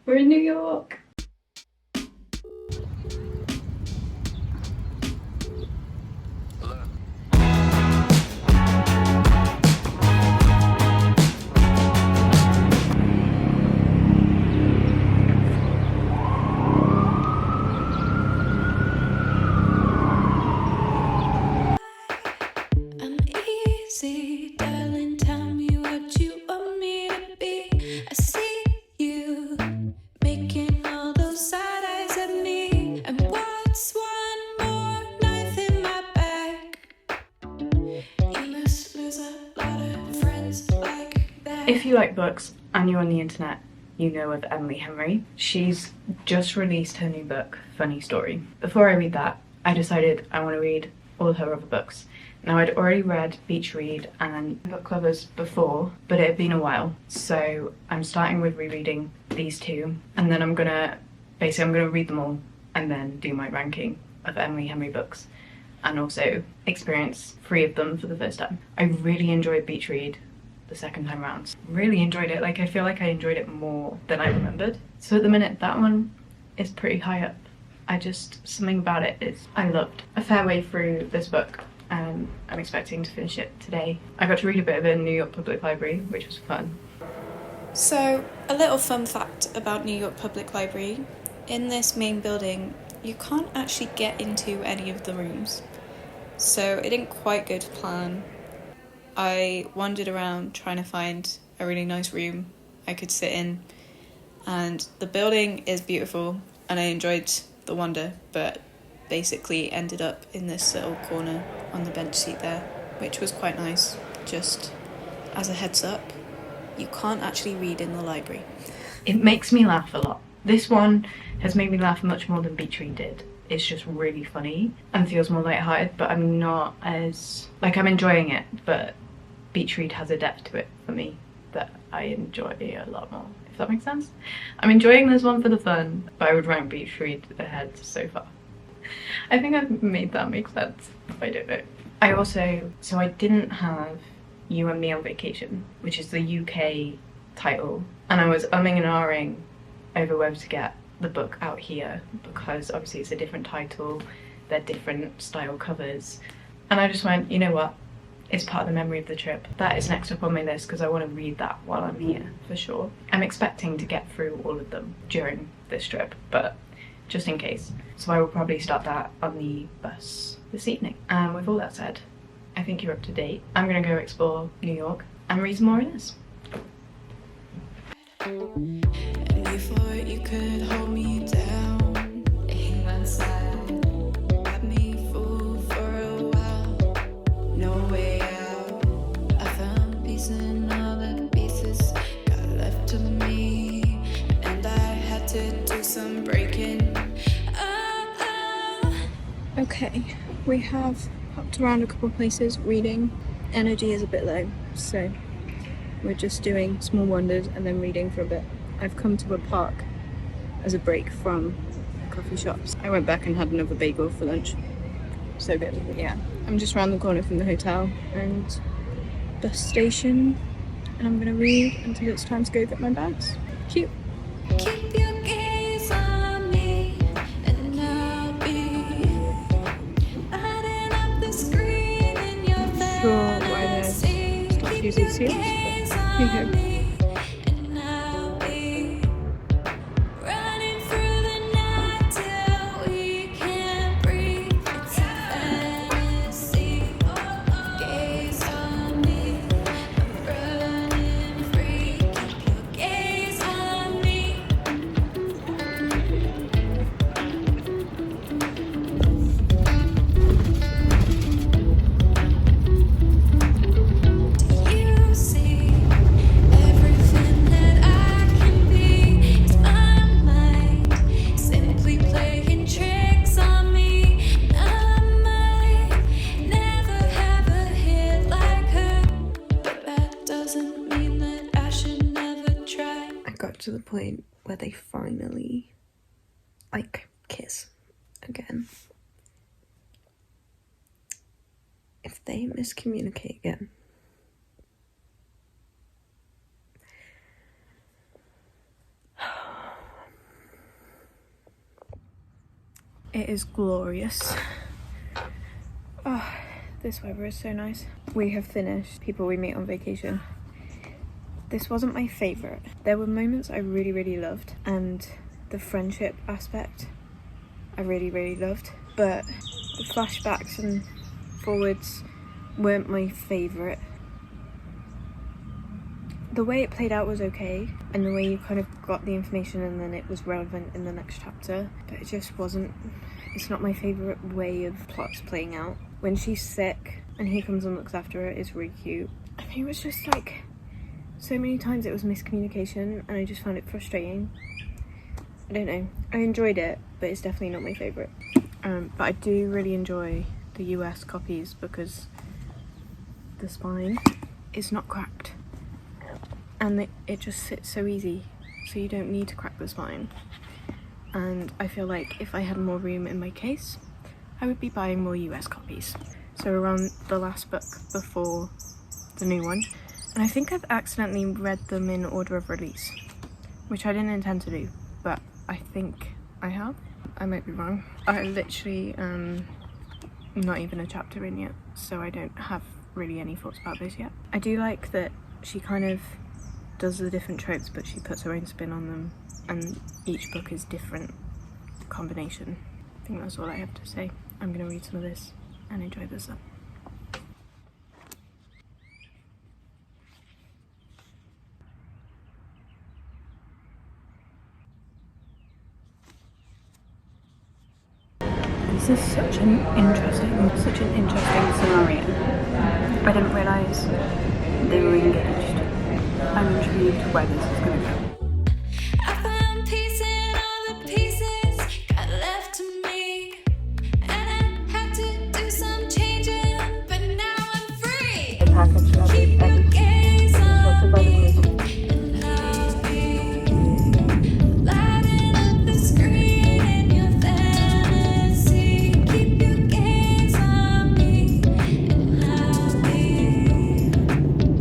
We're in New York. I'm easy, darling, tell me what you want me to be. I see you making all those side eyes at me. And what's one more knife in my back? You must lose a lot of friends like that. If you like books and you're on the internet, you know of Emily Henry. She's just released her new book, Funny Story. Before I read that, I decided I want to read all her other books. Now, I'd already read Beach Read and Book Lovers before, but it had been a while, so I'm starting with rereading these two, and then I'm gonna read them all and then do my ranking of Emily Henry books and also experience 3 of them for the first time. I really enjoyed Beach Read the second time round. Really enjoyed it. Like, I feel like I enjoyed it more than I remembered. So at the minute, that one is pretty high up. Something about it is I loved. A fair way through this book, and I'm expecting to finish it today. I got to read a bit of it in New York Public Library, which was fun. So, a little fun fact about New York Public Library. In this main building, you can't actually get into any of the rooms. So it didn't quite go to plan. I wandered around trying to find a really nice room I could sit in. And the building is beautiful and I enjoyed the wander, but basically ended up in this little corner on the bench seat there, which was quite nice. Just as a heads up, you can't actually read in the library. It makes me laugh a lot. This one has made me laugh much more than Beach Read did. It's just really funny and feels more lighthearted, but I'm not as... like, I'm enjoying it, but Beach Read has a depth to it for me that I enjoy a lot more, if that makes sense. I'm enjoying this one for the fun, but I would rank Beach Read ahead so far. I think I've made that make sense. I don't know. I didn't have You and Me on Vacation, which is the UK title, and I was umming and ahhing over whether to get the book out here because obviously it's a different title, they're different style covers, and I just went, you know what, it's part of the memory of the trip. That is next up on my list because I want to read that while I'm here for sure. I'm expecting to get through all of them during this trip, but just in case. So I will probably start that on the bus this evening. And with all that said, I think you're up to date. I'm gonna go explore New York and read some more of this. And you thought you could hold me down, hang on side, had me fooled for a while, no way out. I found peace in all the pieces got left to me, and I had to do some breaking. Okay, we have hopped around a couple of places reading. Energy is a bit low, so we're just doing small wanders and then reading for a bit. I've come to a park as a break from coffee shops. I went back and had another bagel for lunch. So good. But yeah, I'm just around the corner from the hotel and bus station, and I'm gonna read until it's time to go get my bags. Cute. Keep your gaze on me, and I'll be lighting up the screen in your fantasy. Sure why there's statues of seals, but here you go. To the point where they finally kiss again. If they miscommunicate again, It is glorious. Oh, this weather is so nice. We have finished People We Meet on Vacation. This wasn't my favourite. There were moments I really, really loved, and the friendship aspect I really, really loved. But the flashbacks and forwards weren't my favourite. The way it played out was okay, and the way you kind of got the information and then it was relevant in the next chapter, but it just wasn't, it's not my favourite way of plots playing out. When she's sick and he comes and looks after her, it's really cute. I think it was just like, so many times it was miscommunication and I just found it frustrating. I don't know, I enjoyed it, but it's definitely not my favourite. But I do really enjoy the US copies because the spine is not cracked. And it just sits so easy, so you don't need to crack the spine. And I feel like if I had more room in my case, I would be buying more US copies. So around the last book before the new one. And I think I've accidentally read them in order of release, which I didn't intend to do, but I think I have. I might be wrong. I literally not even a chapter in yet, so I don't have really any thoughts about those yet. I do like that she kind of does the different tropes, but she puts her own spin on them, and each book is different combination. I think that's all I have to say. I'm gonna read some of this and enjoy this up. This is such an interesting scenario. I didn't realise they were engaged. I'm intrigued where this is going to go. I found peace in all the pieces got left to me, and I had to do some changing, but now I'm free. The package love Keep is your everything. gaze on By the me, way. and I'll be lighting up the screen in your fantasy. Keep your gaze on me, and I'll be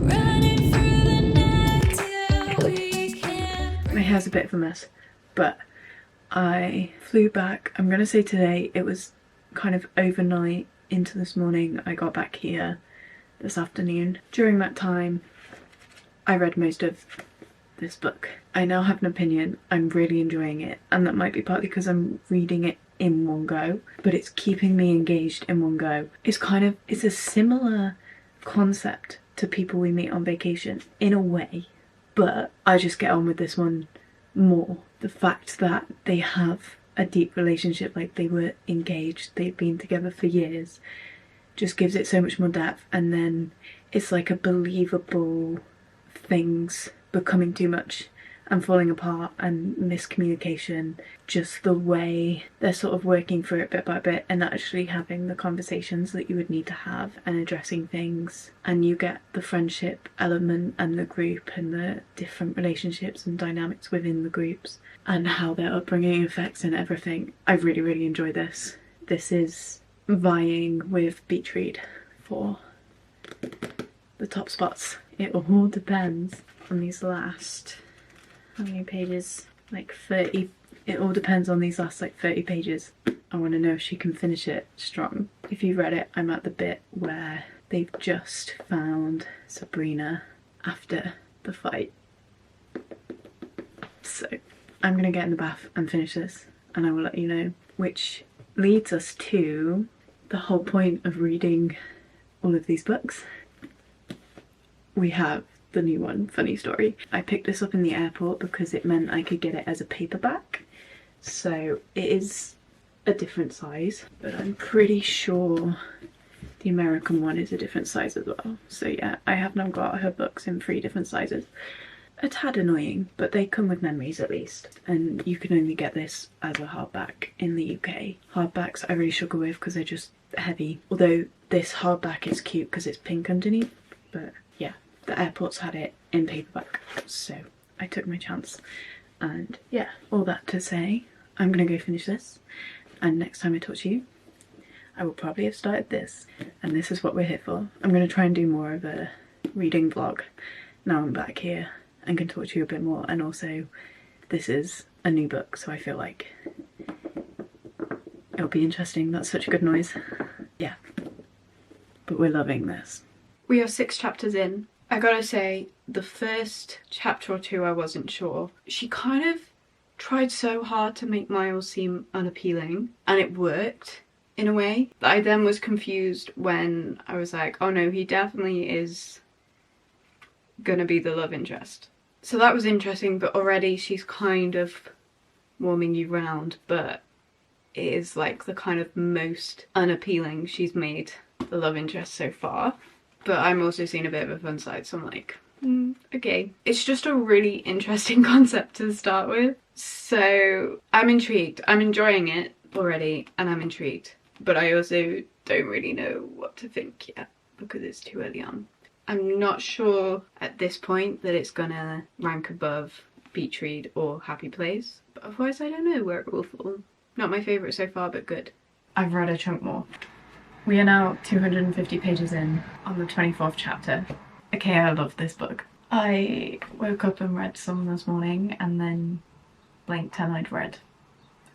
running through the night till we can. My hair's a bit of a mess, but I flew back. I'm gonna say today. It was kind of overnight into this morning. I got back here this afternoon. During that time, I read most of this book. I now have an opinion. I'm really enjoying it, and that might be partly because I'm reading it in one go, but it's keeping me engaged in one go. It's a similar concept to People We Meet on Vacation in a way, but I just get on with this one more. The fact that they have a deep relationship, like they were engaged, they've been together for years, just gives it so much more depth. And then it's like a believable things becoming too much and falling apart and miscommunication, just the way they're sort of working through it bit by bit and actually having the conversations that you would need to have and addressing things. And you get the friendship element and the group and the different relationships and dynamics within the groups and how their upbringing affects and everything. I really, really enjoy this. This is vying with Beach Read for the top spots. It all depends on these last, how many pages? Like 30. It all depends on these last like 30 pages. I want to know if she can finish it strong. If you've read it, I'm at the bit where they've just found Sabrina after the fight. So I'm gonna get in the bath and finish this, and I will let you know. Which leads us to the whole point of reading all of these books. We have the new one, Funny Story. I picked this up in the airport because it meant I could get it as a paperback. So it is a different size, but I'm pretty sure the American one is a different size as well. So yeah, I have now got her books in 3 different sizes. A tad annoying, but they come with memories at least. And you can only get this as a hardback in the UK. Hardbacks I really struggle with because they're just heavy. Although this hardback is cute because it's pink underneath, but yeah. The airports had it in paperback, so I took my chance. And yeah, all that to say, I'm gonna go finish this, and next time I talk to you, I will probably have started this, and this is what we're here for. I'm gonna try and do more of a reading vlog now I'm back here and can talk to you a bit more. And also, this is a new book, so I feel like It'll be interesting. That's such a good noise. Yeah. But we're loving this. We are 6 chapters in. I gotta say, the first chapter or two I wasn't sure. She kind of tried so hard to make Miles seem unappealing, and it worked in a way. I then was confused when I was like, oh no, he definitely is gonna be the love interest. So that was interesting, but already she's kind of warming you round, but it is like the kind of most unappealing she's made the love interest so far. But I'm also seeing a bit of a fun side, so I'm like, okay. It's just a really interesting concept to start with. So I'm intrigued. I'm enjoying it already, and I'm intrigued. But I also don't really know what to think yet, because it's too early on. I'm not sure at this point that it's gonna rank above Beach Read or Happy Place. But otherwise I don't know where it will fall. Not my favourite so far, but good. I've read a chunk more. We are now 250 pages in on the 24th chapter. Okay, I love this book. I woke up and read some this morning and then blinked and I'd read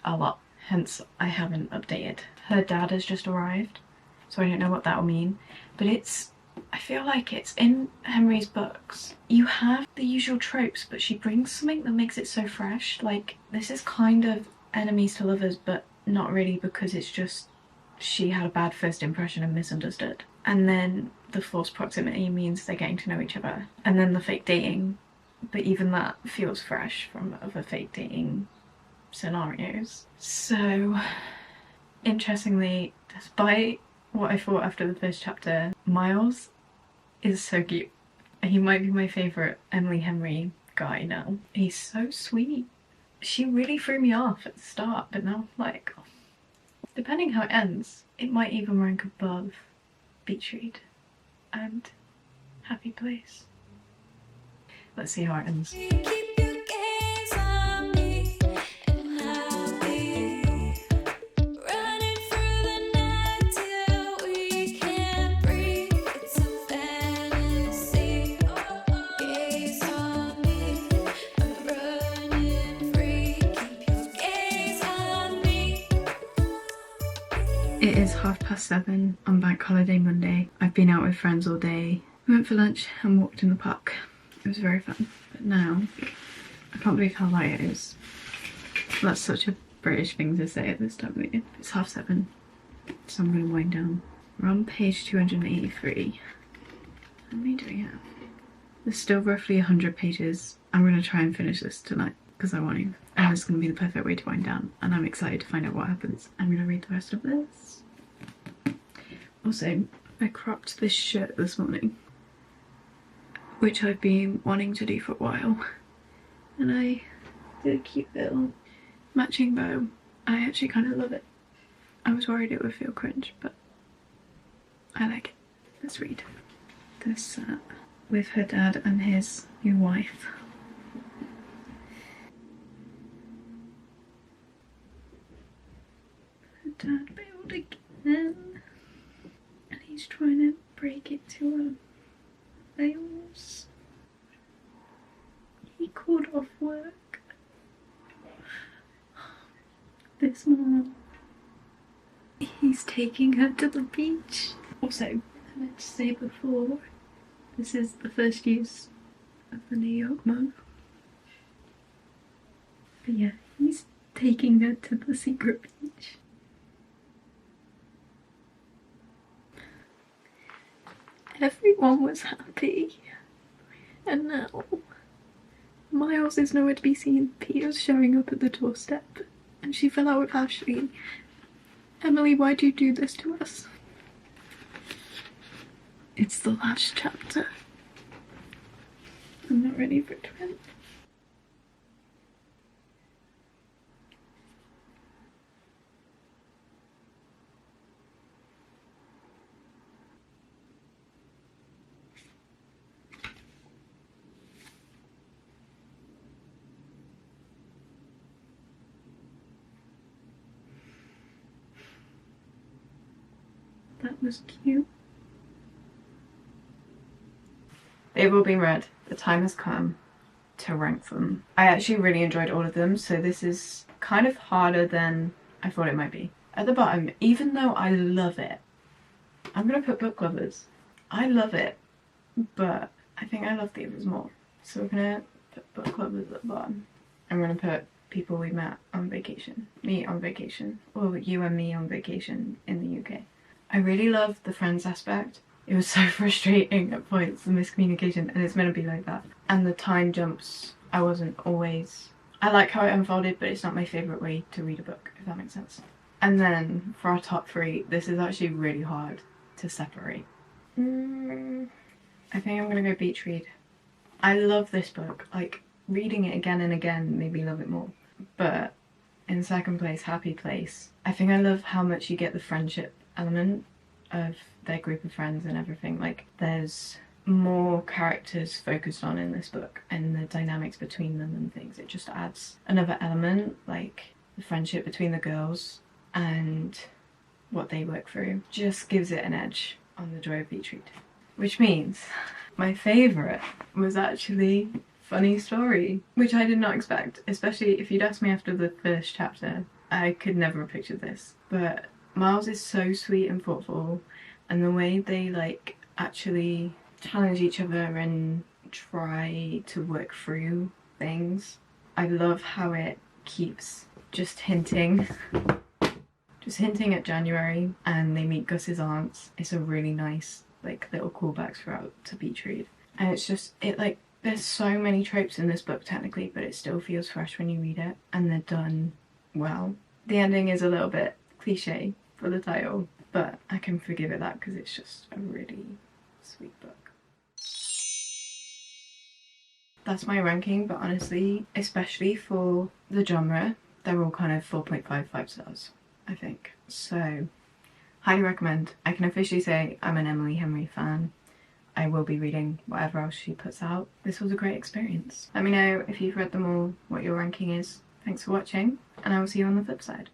a lot. Hence, I haven't updated. Her dad has just arrived, so I don't know what that'll mean. But I feel like it's in Henry's books. You have the usual tropes, but she brings something that makes it so fresh. Like, this is kind of enemies to lovers, but not really, because it's just she had a bad first impression and misunderstood. And then the forced proximity means they're getting to know each other. And then the fake dating, but even that feels fresh from other fake dating scenarios. So, interestingly, despite what I thought after the first chapter, Miles is so cute. He might be my favourite Emily Henry guy now. He's so sweet. She really threw me off at the start, but now I'm like, depending how it ends, it might even rank above Beach Read and Happy Place. Let's see how it ends. Keep your gaze on me, and I'll be running through the night till we can't breathe. It's a fantasy. Gaze on me, I'm running free. Keep your gaze on me. It is 7:30 on Bank Holiday Monday. I've been out with friends all day. We went for lunch and walked in the park. It was very fun. But now, I can't believe how light it is. That's such a British thing to say at this time of the year. It's 7:30, so I'm going to wind down. We're on page 283. How many do we have? There's still roughly 100 pages. I'm going to try and finish this tonight because I want to. And it's going to be the perfect way to wind down. And I'm excited to find out what happens. I'm going to read the rest of this. Also, I cropped this shirt this morning, which I've been wanting to do for a while. And I did a cute little matching bow. I actually kind of love it. I was worried it would feel cringe, but I like it. Let's read. This with her dad and his new wife. Her dad bailed again, and he's trying to break it to her. Fails. He called off work. This man. He's taking her to the beach. Also, I meant to say before, this is the first use of the New York mug. But yeah, he's taking her to the secret beach. Everyone was happy, and now Miles is nowhere to be seen. Peter's showing up at the doorstep, and she fell out with Ashley. Emily, why do you do this to us? It's the last chapter. I'm not ready for it to end. That was cute. They've all been read. The time has come to rank them. I actually really enjoyed all of them, so this is kind of harder than I thought it might be. At the bottom, even though I love it, I'm gonna put book lovers. I love it, but I think I love the others more. So we're gonna put book lovers at the bottom. I'm gonna put people we met on vacation. Me on vacation. Or you and me on vacation in the UK. I really love the friends aspect. It was so frustrating at points, the miscommunication, and it's meant to be like that. And the time jumps, I wasn't always... I like how it unfolded, but it's not my favourite way to read a book, if that makes sense. And then, for our top 3, this is actually really hard to separate. I think I'm gonna go beach read. I love this book. Like, reading it again and again made me love it more. But in second place, Happy Place. I think I love how much you get the friendship element of their group of friends and everything. Like, there's more characters focused on in this book and the dynamics between them and things. It just adds another element, like the friendship between the girls and what they work through. Just gives it an edge on the joy of beach read. Which means my favourite was actually Funny Story, which I did not expect, especially if you'd asked me after the first chapter. I could never have pictured this, but Miles is so sweet and thoughtful, and the way they like actually challenge each other and try to work through things. I love how it keeps just hinting at January, and they meet Gus's aunts. It's a really nice like little callback throughout to beach read, and it's just like there's so many tropes in this book technically, but it still feels fresh when you read it, and they're done well. The ending is a little bit cliche for the title, but I can forgive it that because it's just a really sweet book. That's my ranking, but honestly, especially for the genre, they're all kind of 4.5 stars, I think. So, highly recommend. I can officially say I'm an Emily Henry fan. I will be reading whatever else she puts out. This was a great experience. Let me know if you've read them all, what your ranking is. Thanks for watching, and I will see you on the flip side.